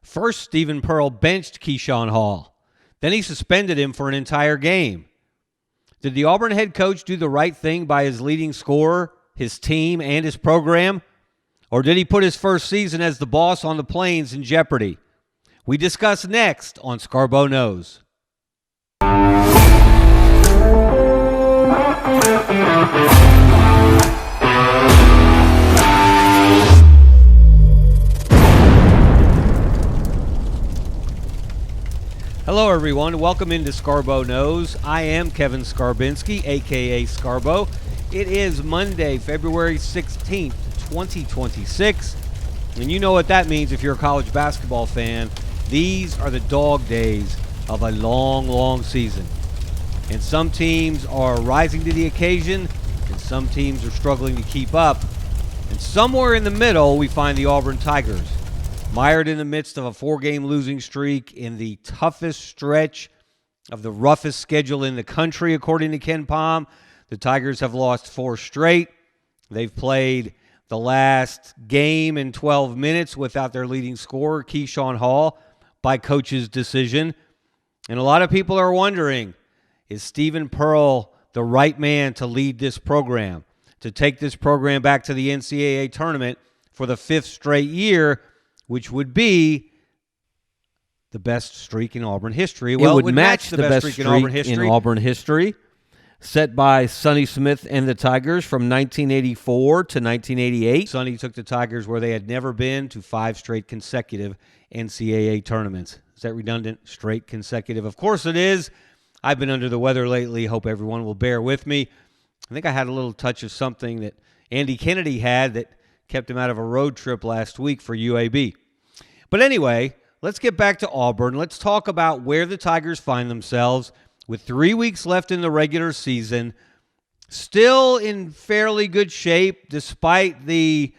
First, Stephen Pearl benched Keyshawn Hall. Then he suspended him for an entire game. Did the Auburn head coach do the right thing by his leading scorer, his team, and his program? Or did he put his first season as the boss on the Plains in jeopardy? We discuss next on Scarbo Knows. Hello, everyone. Welcome into Scarbo Knows. I am Kevin Skarbinski, a.k.a. Scarbo. It is Monday, February 16th, 2026. And you know what that means if you're a college basketball fan. These are the dog days of a long, long season. And some teams are rising to the occasion, and some teams are struggling to keep up. And somewhere in the middle, we find the Auburn Tigers, mired in the midst of a 4-game losing streak in the toughest stretch of the roughest schedule in the country, according to Ken Pom. The Tigers have lost 4 straight. They've played the last game in 12 minutes without their leading scorer, Keyshawn Hall, by coach's decision. And a lot of people are wondering, is Stephen Pearl the right man to lead this program, to take this program back to the NCAA tournament for the 5th straight year, which would be the best streak in Auburn history? Well, it would match the best streak in Auburn history, set by Sonny Smith and the Tigers from 1984 to 1988. Sonny took the Tigers where they had never been to 5 straight consecutive NCAA tournaments. Is that redundant? Straight consecutive? Of course it is. I've been under the weather lately. Hope everyone will bear with me. I think I had a little touch of something that Andy Kennedy had that kept him out of a road trip last week for UAB. But anyway, let's get back to Auburn. Let's talk about where the Tigers find themselves with 3 weeks left in the regular season. Still in fairly good shape despite the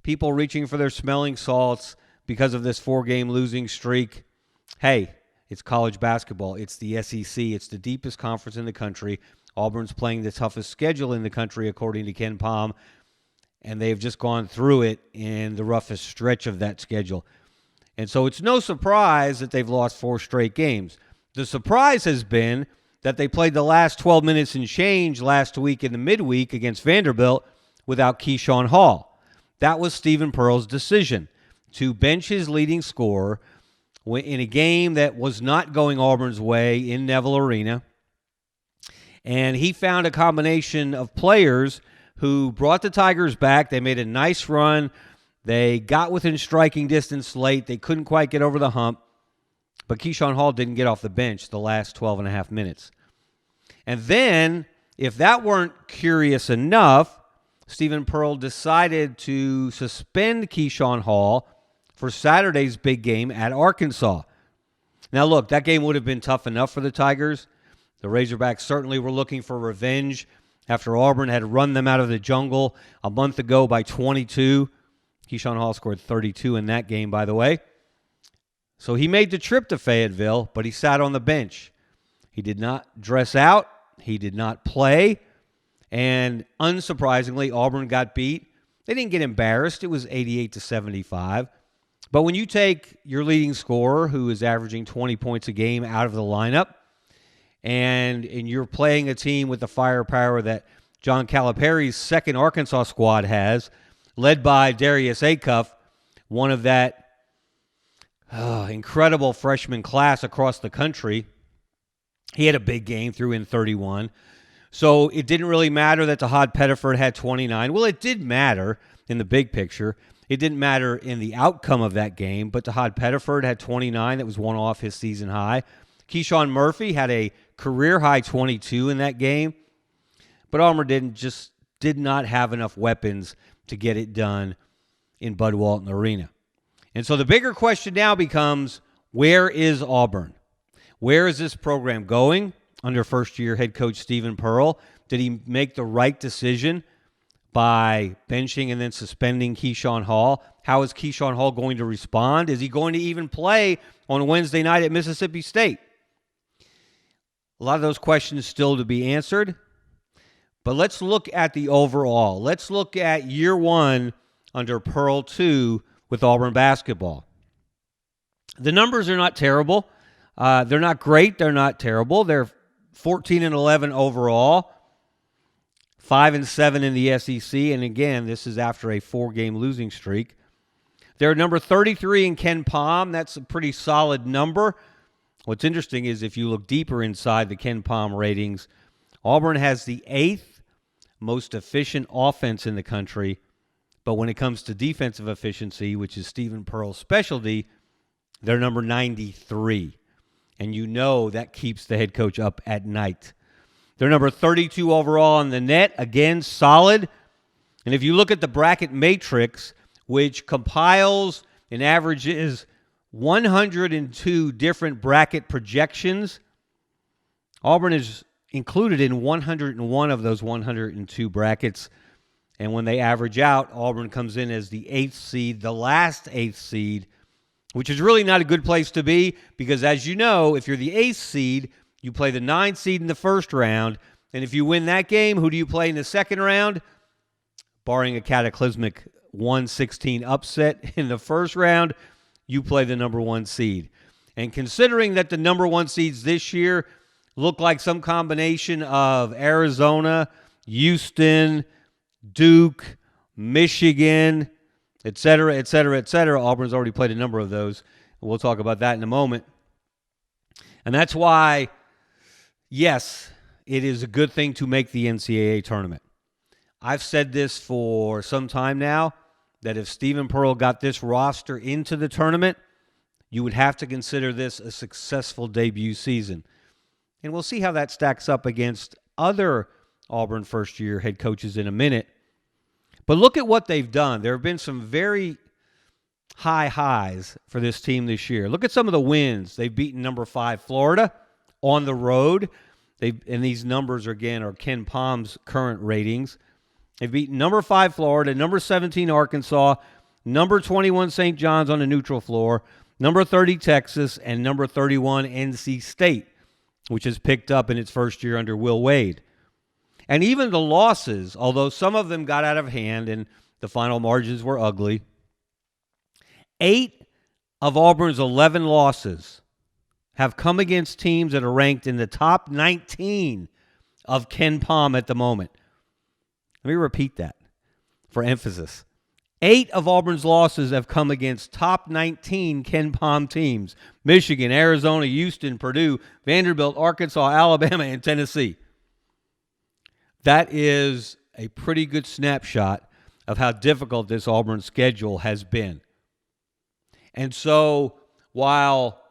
people reaching for their smelling salts because of this 4-game losing streak. Hey, it's college basketball. It's the SEC. It's the deepest conference in the country. Auburn's playing the toughest schedule in the country, according to Ken Pom. And they've just gone through it in the roughest stretch of that schedule. And so it's no surprise that they've lost 4 straight games. The surprise has been that they played the last 12 minutes and change last week in the midweek against Vanderbilt without Keyshawn Hall. That was Stephen Pearl's decision to bench his leading scorer in a game that was not going Auburn's way in Neville Arena. And he found a combination of players who brought the Tigers back. They made a nice run. They got within striking distance late. They couldn't quite get over the hump. But Keyshawn Hall didn't get off the bench the last 12 and a half minutes. And then, if that weren't curious enough, Stephen Pearl decided to suspend Keyshawn Hall for Saturday's big game at Arkansas. Now, look, that game would have been tough enough for the Tigers. The Razorbacks certainly were looking for revenge after Auburn had run them out of the jungle a month ago by 22. Keyshawn Hall scored 32 in that game, by the way. So he made the trip to Fayetteville, but he sat on the bench. He did not dress out. He did not play. And unsurprisingly, Auburn got beat. They didn't get embarrassed. It was 88-75. But when you take your leading scorer, who is averaging 20 points a game, out of the lineup, and you're playing a team with the firepower that John Calipari's second Arkansas squad has, led by Darius Acuff, one of that incredible freshman class across the country. He had a big game, threw in 31. So it didn't really matter that Tahad Pettiford had 29. Well, it did matter in the big picture. It didn't matter in the outcome of that game, but Tahad Pettiford had 29. That was one off his season high. Keyshawn Murphy had a career-high 22 in that game. But Auburn did not have enough weapons to get it done in Bud Walton Arena. And so the bigger question now becomes, where is Auburn? Where is this program going under first-year head coach Stephen Pearl? Did he make the right decision by benching and then suspending Keyshawn Hall? How is Keyshawn Hall going to respond? Is he going to even play on Wednesday night at Mississippi State? A lot of those questions still to be answered. But let's look at the overall. Let's look at year one under Pearl 2 with Auburn basketball. The numbers are not terrible. They're not great. They're not terrible. They're 14-11 overall, 5-7 in the SEC. And again, this is after a 4-game losing streak. They're number 33 in Ken Pom. That's a pretty solid number. What's interesting is if you look deeper inside the Ken Pom ratings, Auburn has the 8th most efficient offense in the country. But when it comes to defensive efficiency, which is Stephen Pearl's specialty, they're number 93. And you know that keeps the head coach up at night. They're number 32 overall on the net. Again, solid. And if you look at the bracket matrix, which compiles and averages 102 different bracket projections, Auburn is included in 101 of those 102 brackets. And when they average out, Auburn comes in as the 8th seed, the last 8th seed, which is really not a good place to be because, as you know, if you're the 8th seed, you play the 9th seed in the first round. And if you win that game, who do you play in the second round? Barring a cataclysmic 1-16 upset in the first round, you play the number 1 seed. And considering that the number 1 seeds this year look like some combination of Arizona, Houston, Duke, Michigan, et cetera, et cetera, et cetera. Auburn's already played a number of those. We'll talk about that in a moment. And that's why, yes, it is a good thing to make the NCAA tournament. I've said this for some time now, that if Stephen Pearl got this roster into the tournament, you would have to consider this a successful debut season. And we'll see how that stacks up against other Auburn first-year head coaches in a minute. But look at what they've done. There have been some very high highs for this team this year. Look at some of the wins. They've beaten number 5 Florida on the road. And these numbers, again, are Ken Pom's current ratings. They've beaten number 5 Florida, number 17 Arkansas, number 21 St. John's on the neutral floor, number 30 Texas, and number 31 NC State, which has picked up in its first year under Will Wade. And even the losses, although some of them got out of hand and the final margins were ugly, 8 of Auburn's 11 losses have come against teams that are ranked in the top 19 of Ken Pom at the moment. Let me repeat that for emphasis. 8 of Auburn's losses have come against top 19 Ken Pom teams: Michigan, Arizona, Houston, Purdue, Vanderbilt, Arkansas, Alabama, and Tennessee. That is a pretty good snapshot of how difficult this Auburn schedule has been. And so while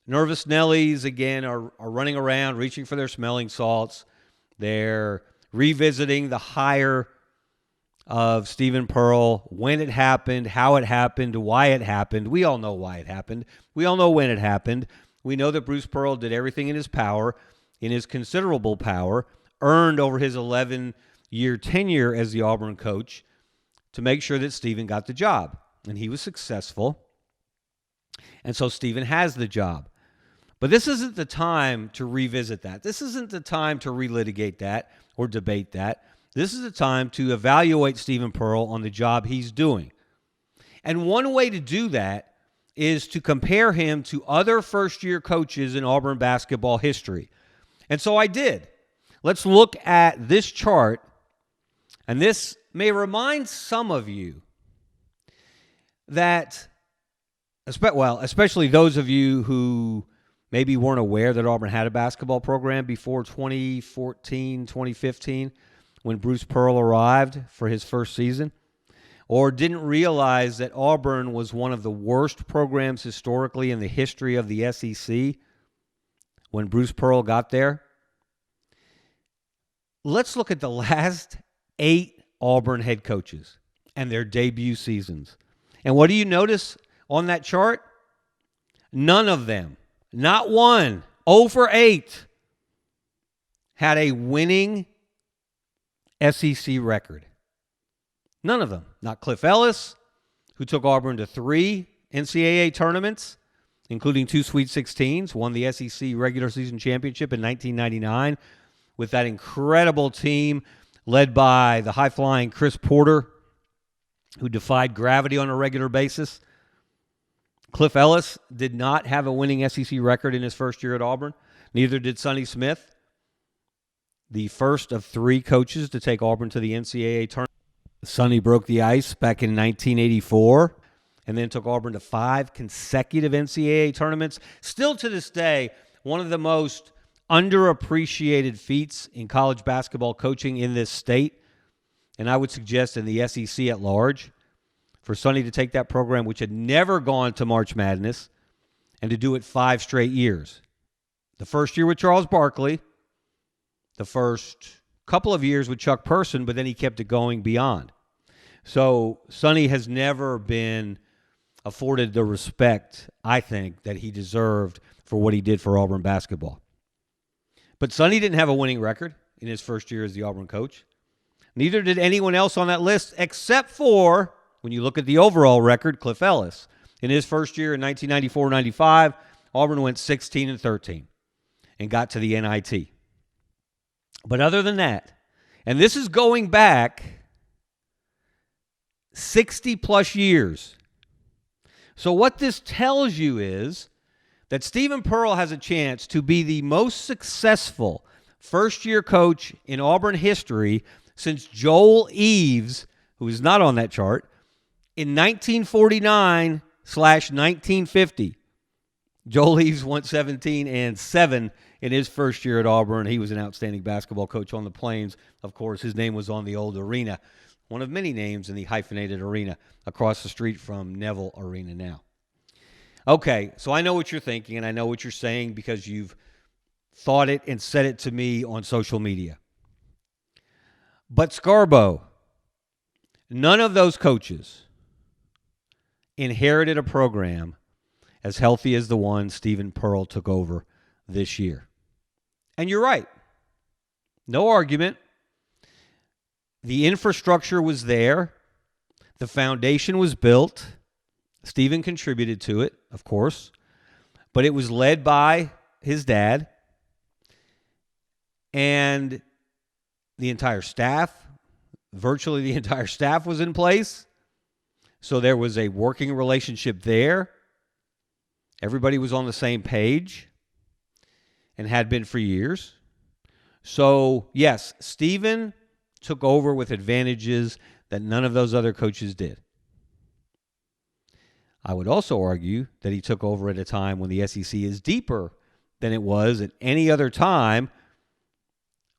nervous Nellies, again, are running around, reaching for their smelling salts, they're revisiting the hire of Stephen Pearl, when it happened, how it happened, why it happened. We all know why it happened. We all know when it happened. We know that Bruce Pearl did everything in his power, in his considerable power, earned over his 11-year tenure as the Auburn coach to make sure that Stephen got the job. And he was successful. And so Stephen has the job. But this isn't the time to revisit that. This isn't the time to relitigate that or debate that. This is the time to evaluate Stephen Pearl on the job he's doing. And one way to do that is to compare him to other first-year coaches in Auburn basketball history. And so I did. Let's look at this chart, and this may remind some of you that, especially those of you who maybe weren't aware that Auburn had a basketball program before 2014, 2015, when Bruce Pearl arrived for his first season, or didn't realize that Auburn was one of the worst programs historically in the history of the SEC when Bruce Pearl got there. Let's look at the last 8 Auburn head coaches and their debut seasons. And what do you notice on that chart? None of them, not one, 0 for 8, had a winning SEC record. None of them. Not Cliff Ellis, who took Auburn to 3 NCAA tournaments, including 2 Sweet 16s, won the SEC regular season championship in 1999 with that incredible team led by the high-flying Chris Porter, who defied gravity on a regular basis. Cliff Ellis did not have a winning SEC record in his first year at Auburn. Neither did Sonny Smith, the first of 3 coaches to take Auburn to the NCAA tournament. Sonny broke the ice back in 1984 and then took Auburn to 5 consecutive NCAA tournaments. Still to this day, one of the most underappreciated feats in college basketball coaching in this state, and I would suggest in the SEC at large, for Sonny to take that program, which had never gone to March Madness, and to do it 5 straight years. The first year with Charles Barkley, the first couple of years with Chuck Person, but then he kept it going beyond. So Sonny has never been afforded the respect, I think, that he deserved for what he did for Auburn basketball. But Sonny didn't have a winning record in his first year as the Auburn coach. Neither did anyone else on that list, except for, when you look at the overall record, Cliff Ellis. In his first year in 1994-95, Auburn went 16-13 and got to the NIT. But other than that, and this is going back 60-plus years. So what this tells you is that Stephen Pearl has a chance to be the most successful first-year coach in Auburn history since Joel Eves, who is not on that chart, in 1949/1950. Joel Eves went 17-7 in his first year at Auburn. He was an outstanding basketball coach on the Plains. Of course, his name was on the old arena, one of many names in the hyphenated arena across the street from Neville Arena now. Okay, so I know what you're thinking, and I know what you're saying because you've thought it and said it to me on social media. But Scarbo, none of those coaches inherited a program as healthy as the one Stephen Pearl took over this year. And you're right. No argument. The infrastructure was there. The foundation was built. Stephen contributed to it, of course. But it was led by his dad. And the entire staff, virtually the entire staff was in place. So there was a working relationship there. Everybody was on the same page and had been for years. So, yes, Stephen took over with advantages that none of those other coaches did. I would also argue that he took over at a time when the SEC is deeper than it was at any other time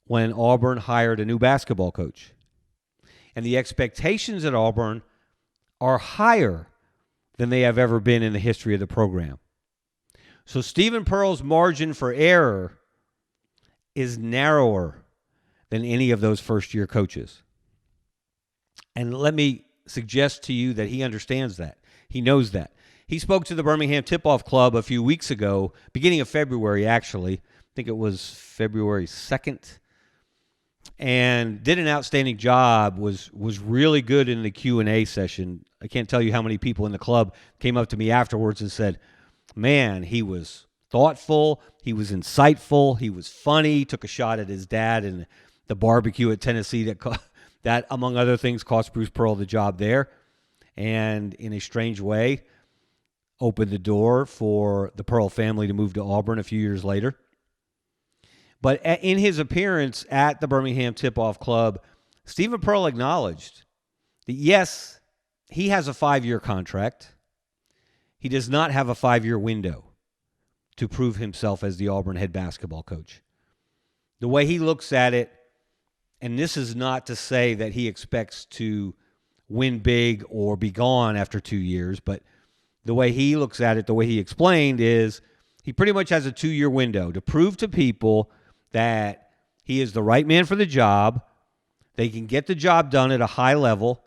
when Auburn hired a new basketball coach. And the expectations at Auburn are higher than they have ever been in the history of the program. So Stephen Pearl's margin for error is narrower than any of those first-year coaches. And let me suggest to you that he understands that. He knows that. He spoke to the Birmingham Tip-Off Club a few weeks ago, beginning of February, actually. I think it was February 2nd. And did an outstanding job, was really good in the Q&A session. I can't tell you how many people in the club came up to me afterwards and said, man, he was thoughtful, he was insightful, he was funny, took a shot at his dad and the barbecue at Tennessee that among other things, cost Bruce Pearl the job there. And in a strange way, opened the door for the Pearl family to move to Auburn a few years later. But in his appearance at the Birmingham Tip-Off Club, Stephen Pearl acknowledged that, yes, he has a 5-year contract. He does not have a 5-year window to prove himself as the Auburn head basketball coach. The way he looks at it, and this is not to say that he expects to win big or be gone after 2 years, but the way he looks at it, the way he explained is he pretty much has a 2-year window to prove to people that he is the right man for the job, they can get the job done at a high level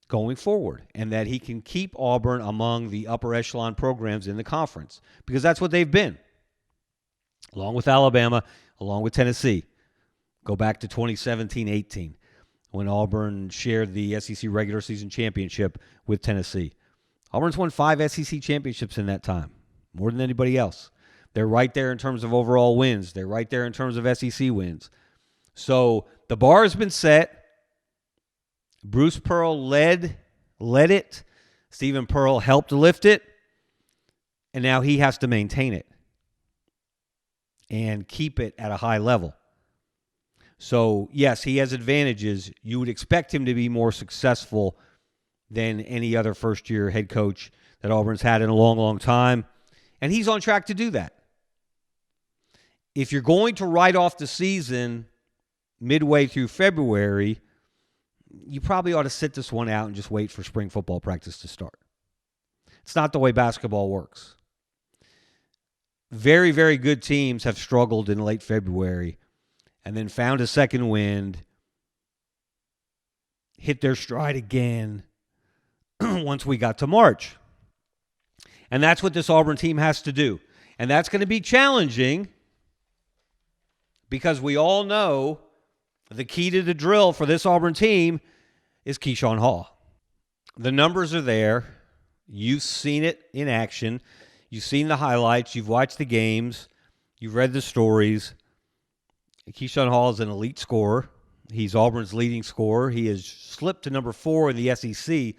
going forward, and that he can keep Auburn among the upper echelon programs in the conference, because that's what they've been, along with Alabama, along with Tennessee. Go back to 2017-18 when Auburn shared the SEC regular season championship with Tennessee. Auburn's won 5 SEC championships in that time, more than anybody else. They're right there in terms of overall wins. They're right there in terms of SEC wins. So the bar has been set. Bruce Pearl led it Stephen Pearl helped lift it, and now he has to maintain it and keep it at a high level. So, yes, he has advantages. You would expect him to be more successful than any other first-year head coach that Auburn's had in a long, long time, and he's on track to do that. If you're going to write off the season midway through February, you probably ought to sit this one out and just wait for spring football practice to start. It's not the way basketball works. Very, very good teams have struggled in late February and then found a second wind, hit their stride again once we got to March. And that's what this Auburn team has to do. And that's going to be challenging because we all know the key to the drill for this Auburn team is Keyshawn Hall. The numbers are there. You've seen it in action. You've seen the highlights. You've watched the games. You've read the stories. Keyshawn Hall is an elite scorer. He's Auburn's leading scorer. He has slipped to number 4 in the SEC.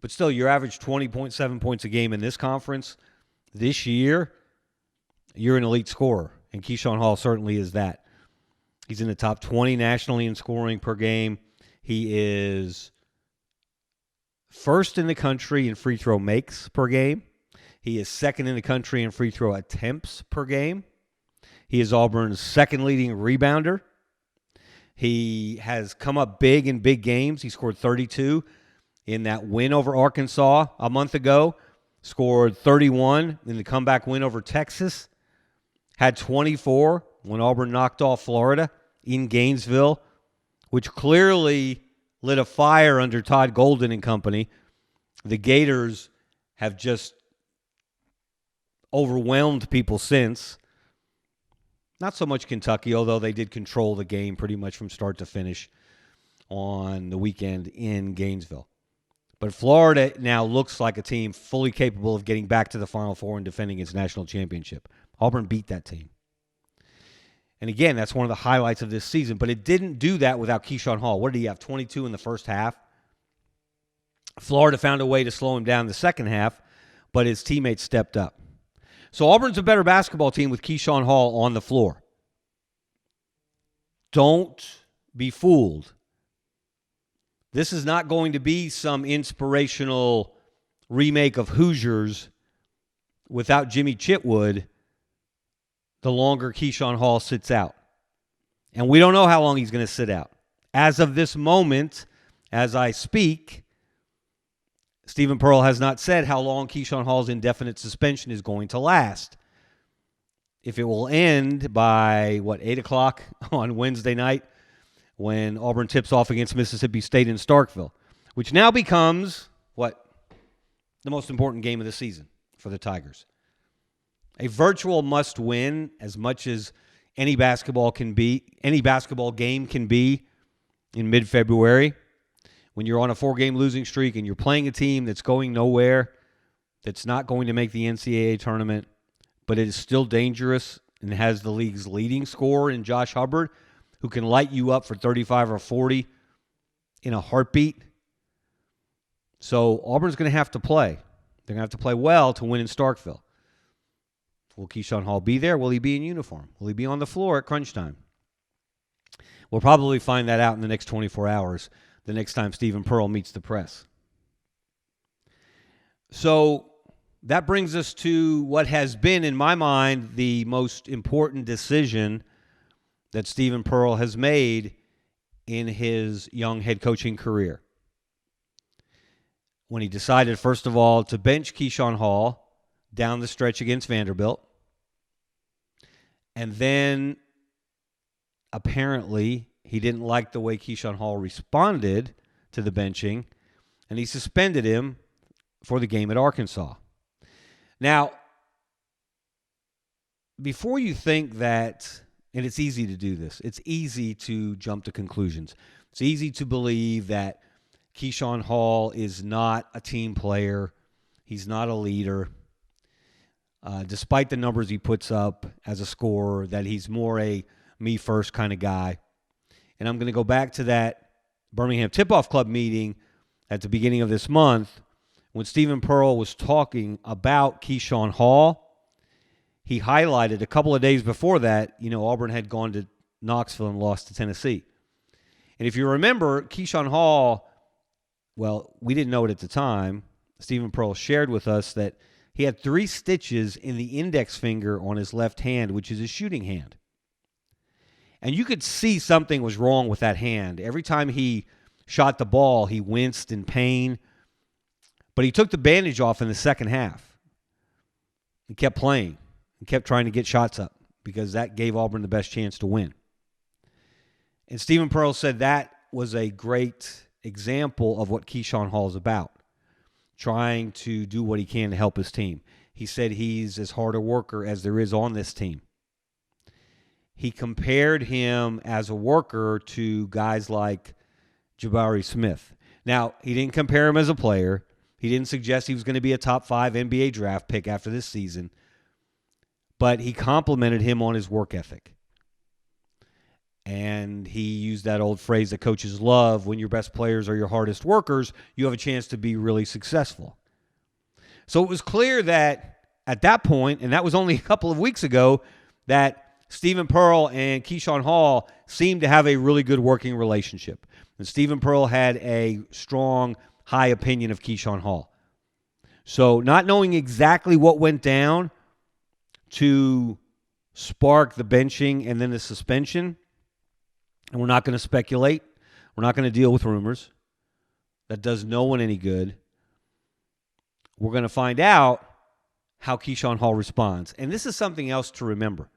But still, you average 20.7 points a game in this conference this year. You're an elite scorer. And Keyshawn Hall certainly is that. He's in the top 20 nationally in scoring per game. He is first in the country in free throw makes per game. He is second in the country in free throw attempts per game. He is Auburn's second leading rebounder. He has come up big in big games. He scored 32 in that win over Arkansas a month ago. Scored 31 in the comeback win over Texas. Had 24 when Auburn knocked off Florida in Gainesville, which clearly lit a fire under Todd Golden and company. The Gators have just overwhelmed people since. Not so much Kentucky, although they did control the game pretty much from start to finish on the weekend in Gainesville. But Florida now looks like a team fully capable of getting back to the Final Four and defending its national championship. Auburn beat that team. And again, that's one of the highlights of this season. But it didn't do that without Keyshawn Hall. What did he have, 22 in the first half? Florida found a way to slow him down in the second half, but his teammates stepped up. So Auburn's a better basketball team with Keyshawn Hall on the floor. Don't be fooled. This is not going to be some inspirational remake of Hoosiers without Jimmy Chitwood the longer Keyshawn Hall sits out. And we don't know how long he's going to sit out. As of this moment, as I speak, Stephen Pearl has not said how long Keyshawn Hall's indefinite suspension is going to last. If it will end by, 8 o'clock on Wednesday night when Auburn tips off against Mississippi State in Starkville, which now becomes, the most important game of the season for the Tigers. A virtual must-win as much as any basketball game can be in mid-February. When you're on a 4-game losing streak and you're playing a team that's going nowhere, that's not going to make the NCAA tournament, but it is still dangerous and has the league's leading scorer in Josh Hubbard, who can light you up for 35 or 40 in a heartbeat. So Auburn's going to have to play. They're going to have to play well to win in Starkville. Will Keyshawn Hall be there? Will he be in uniform? Will he be on the floor at crunch time? We'll probably find that out in the next 24 hours, the next time Stephen Pearl meets the press. So that brings us to what has been, in my mind, the most important decision that Stephen Pearl has made in his young head coaching career. When he decided, first of all, to bench Keyshawn Hall down the stretch against Vanderbilt. And then, apparently, he didn't like the way Keyshawn Hall responded to the benching, and he suspended him for the game at Arkansas. Now, before you think that, and it's easy to do this, it's easy to jump to conclusions. It's easy to believe that Keyshawn Hall is not a team player. He's not a leader. Despite the numbers he puts up as a scorer, that he's more a me-first kind of guy. And I'm going to go back to that Birmingham Tip-Off Club meeting at the beginning of this month when Stephen Pearl was talking about Keyshawn Hall, he highlighted a couple of days before that, Auburn had gone to Knoxville and lost to Tennessee. And if you remember, Keyshawn Hall, well, we didn't know it at the time. Stephen Pearl shared with us that he had 3 stitches in the index finger on his left hand, which is his shooting hand. And you could see something was wrong with that hand. Every time he shot the ball, he winced in pain. But he took the bandage off in the second half. He kept playing and kept trying to get shots up because that gave Auburn the best chance to win. And Stephen Pearl said that was a great example of what Keyshawn Hall is about, trying to do what he can to help his team. He said he's as hard a worker as there is on this team. He compared him as a worker to guys like Jabari Smith. Now, he didn't compare him as a player. He didn't suggest he was going to be a top 5 NBA draft pick after this season. But he complimented him on his work ethic. And he used that old phrase that coaches love, when your best players are your hardest workers, you have a chance to be really successful. So it was clear that at that point, and that was only a couple of weeks ago, that Stephen Pearl and Keyshawn Hall seemed to have a really good working relationship. And Stephen Pearl had a strong, high opinion of Keyshawn Hall. So not knowing exactly what went down to spark the benching and then the suspension, and we're not going to speculate. We're not going to deal with rumors. That does no one any good. We're going to find out how Keyshawn Hall responds. And this is something else to remember.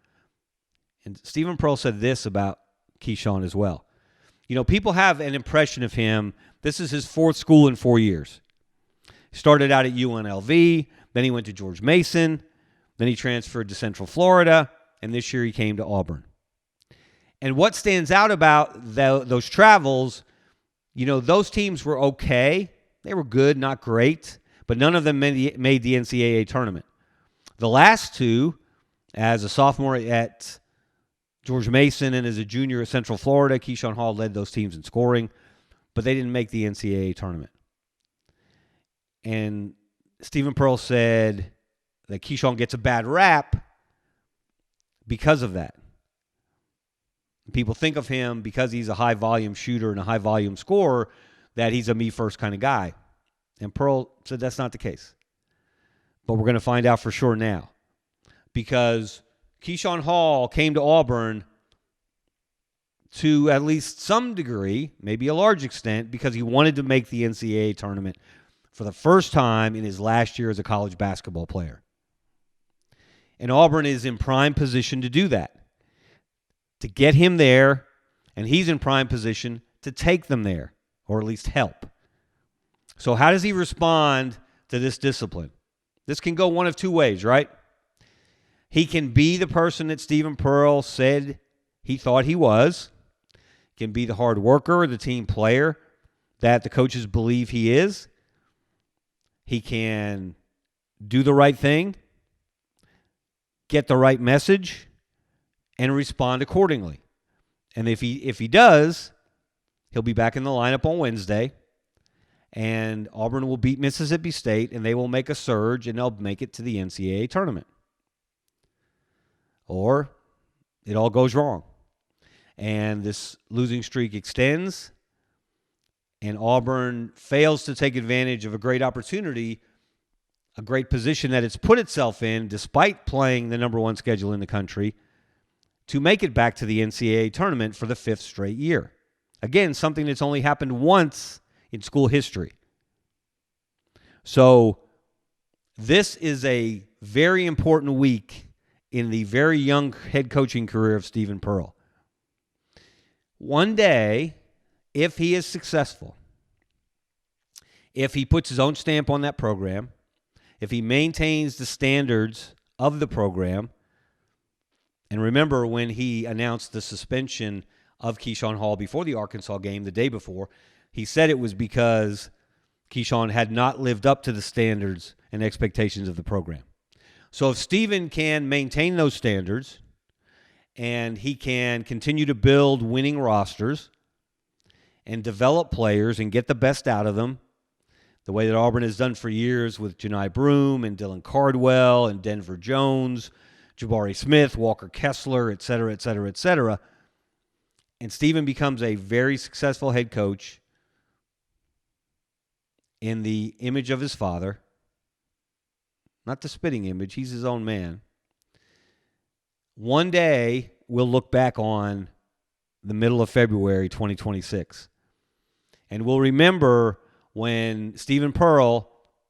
And Stephen Pearl said this about Keyshawn as well. People have an impression of him. This is his 4th school in 4 years. He started out at UNLV. Then he went to George Mason. Then he transferred to Central Florida. And this year he came to Auburn. And what stands out about those travels, those teams were okay. They were good, not great. But none of them made the NCAA tournament. The last 2, as a sophomore at George Mason and as a junior at Central Florida, Keyshawn Hall led those teams in scoring, but they didn't make the NCAA tournament. And Stephen Pearl said that Keyshawn gets a bad rap because of that. People think of him, because he's a high-volume shooter and a high-volume scorer, that he's a me-first kind of guy. And Pearl said that's not the case. But we're going to find out for sure now. Because Keyshawn Hall came to Auburn to at least some degree, maybe a large extent, because he wanted to make the NCAA tournament for the first time in his last year as a college basketball player. And Auburn is in prime position to do that, to get him there, and he's in prime position to take them there, or at least help. So how does he respond to this discipline? This can go one of 2 ways, right? He can be the person that Stephen Pearl said he thought he was. He can be the hard worker, the team player that the coaches believe he is. He can do the right thing, get the right message, and respond accordingly. And if he does, he'll be back in the lineup on Wednesday, and Auburn will beat Mississippi State, and they will make a surge, and they'll make it to the NCAA tournament. Or it all goes wrong, and this losing streak extends, and Auburn fails to take advantage of a great opportunity, a great position that it's put itself in, despite playing the number 1 schedule in the country, to make it back to the NCAA tournament for the 5th straight year. Again, something that's only happened once in school history. So this is a very important week in the very young head coaching career of Stephen Pearl. One day, if he is successful, if he puts his own stamp on that program, if he maintains the standards of the program, and remember when he announced the suspension of Keyshawn Hall before the Arkansas game the day before, he said it was because Keyshawn had not lived up to the standards and expectations of the program. So if Stephen can maintain those standards and he can continue to build winning rosters and develop players and get the best out of them, the way that Auburn has done for years with Janai Broome and Dylan Cardwell and Denver Jones, Jabari Smith, Walker Kessler, et cetera, et cetera, et cetera. And Stephen becomes a very successful head coach in the image of his father. Not the spitting image. He's his own man. One day, we'll look back on the middle of February 2026. And we'll remember when Stephen Pearl,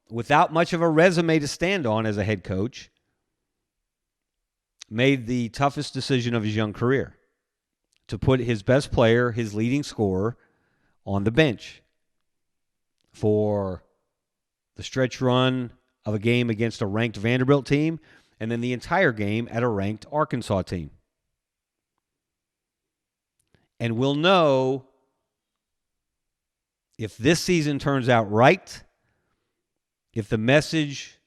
without much of a resume to stand on as a head coach, made the toughest decision of his young career to put his best player, his leading scorer, on the bench for the stretch run of a game against a ranked Vanderbilt team and then the entire game at a ranked Arkansas team. And we'll know if this season turns out right, if the message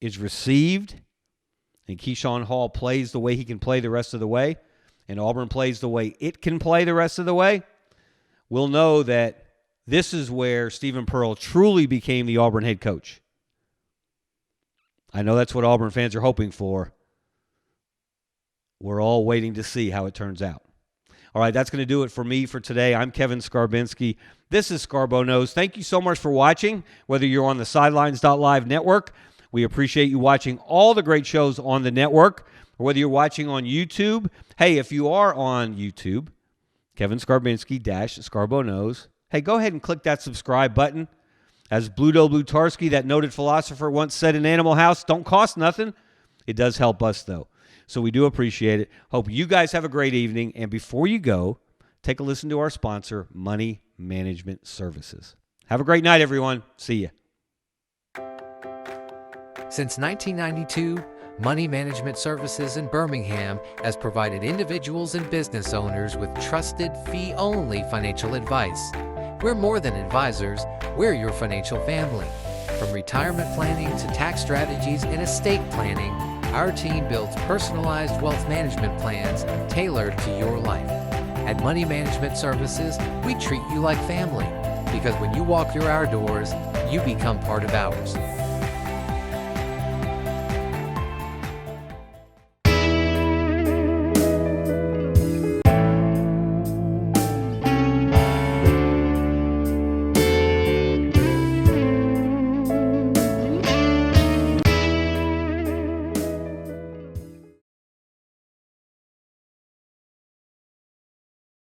is received, and Keyshawn Hall plays the way he can play the rest of the way, and Auburn plays the way it can play the rest of the way, we'll know that this is where Stephen Pearl truly became the Auburn head coach. I know that's what Auburn fans are hoping for. We're all waiting to see how it turns out. All right, that's going to do it for me for today. I'm Kevin Skarbinski. This is Scarbo Knows. Thank you so much for watching, whether you're on the Sidelines.live network. We appreciate you watching all the great shows on the network, or whether you're watching on YouTube. Hey, if you are on YouTube, Kevin Skarbinski Scarbo Knows. Hey, go ahead and click that subscribe button. As Bluto Blutarski, that noted philosopher, once said in Animal House, don't cost nothing. It does help us, though. So we do appreciate it. Hope you guys have a great evening. And before you go, take a listen to our sponsor, Money Management Services. Have a great night, everyone. See ya. Since 1992, Money Management Services in Birmingham has provided individuals and business owners with trusted, fee-only financial advice. We're more than advisors, we're your financial family. From retirement planning to tax strategies and estate planning, our team builds personalized wealth management plans tailored to your life. At Money Management Services, we treat you like family, because when you walk through our doors, you become part of ours.